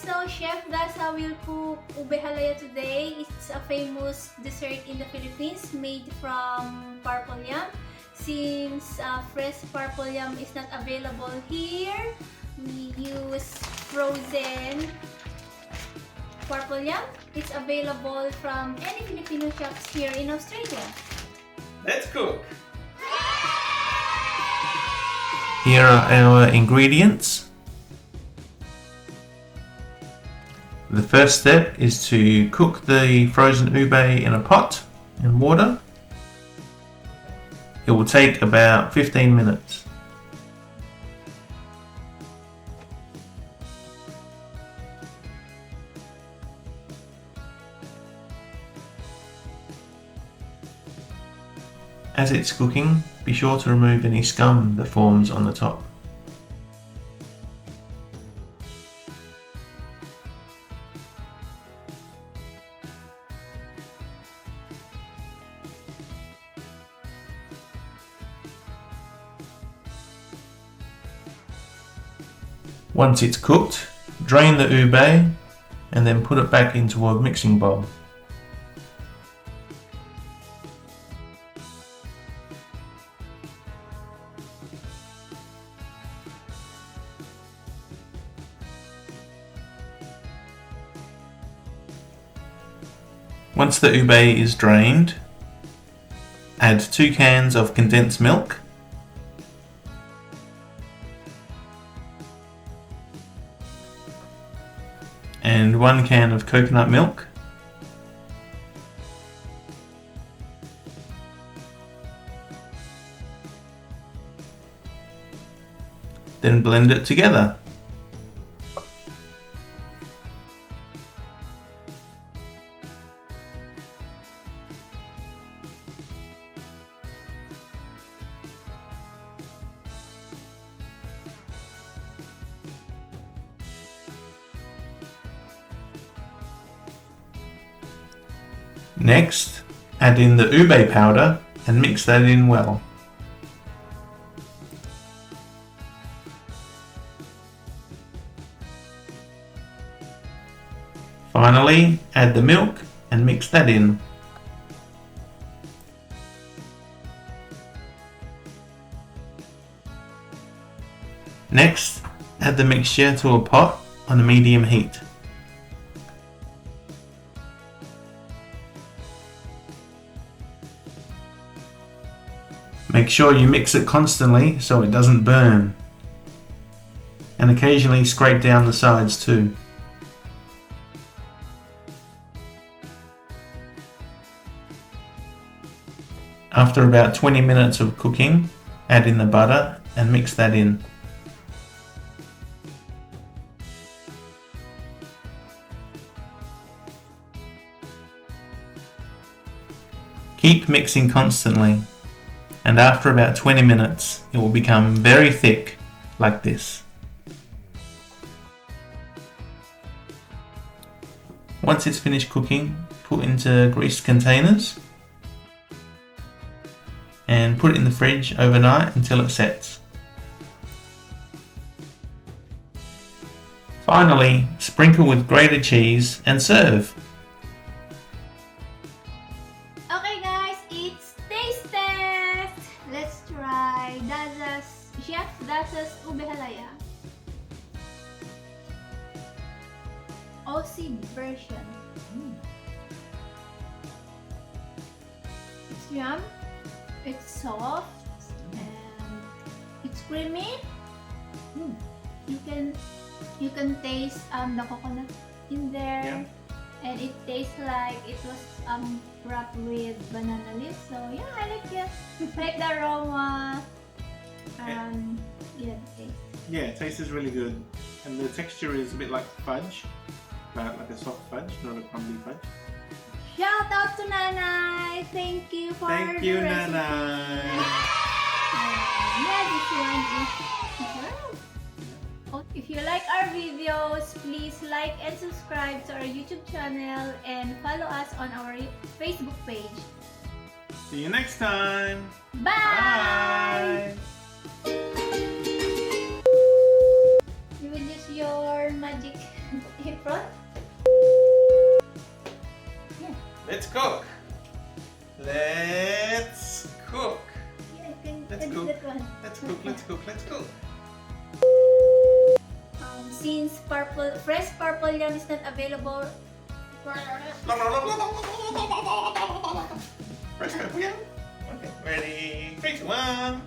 So Chef Dazza will cook Ube Halaya today. It's a famous dessert in the Philippines made from purple yam. Since fresh purple yam is not available here, we use frozen purple yam. It's available from any Filipino shops here in Australia. Let's cook! Here are our ingredients. The first step is to cook the frozen ube in a pot in water. It will take about 15 minutes. As it's cooking, be sure to remove any scum that forms on the top. Once it's cooked, drain the ube and then put it back into a mixing bowl. Once the ube is drained, add 2 cans of condensed milk, and 1 can of coconut milk. Then blend it together. Next, add in the ube powder and mix that in well. Finally, add the milk and mix that in. Next, add the mixture to a pot on a medium heat. Make sure you mix it constantly so it doesn't burn, and occasionally scrape down the sides too. After about 20 minutes of cooking, add in the butter and mix that in. Keep mixing constantly, and after about 20 minutes it will become very thick like this. Once it's finished cooking, put into greased containers and put it in the fridge overnight until it sets. Finally, sprinkle with grated cheese and serve. Okay guys, it's taste test! Let's try Chef Dazza's Ube Halaya. Aussie version. It's yum. It's soft and it's creamy. You can taste the coconut in there. Yeah. And it tastes like it was wrapped with banana leaves. So yeah, I like it. Like the aroma. Yeah, the taste. Yeah, it tastes really good, and the texture is a bit like fudge, but like a soft fudge, not a crumbly fudge. Shout out to Nanay! Thank you for Thank the you, recipe. Nanay! Yeah, this one is well. If you like our videos, please like and subscribe to our YouTube channel and follow us on our Facebook page. See you next time! Bye! Bye! You will use your magic Let's It's cook. that one. Let's cook. Let's cook. Let's cook. Since fresh purple yam is not available. Fresh pepper, yeah? Okay, ready? 3, 2, 1.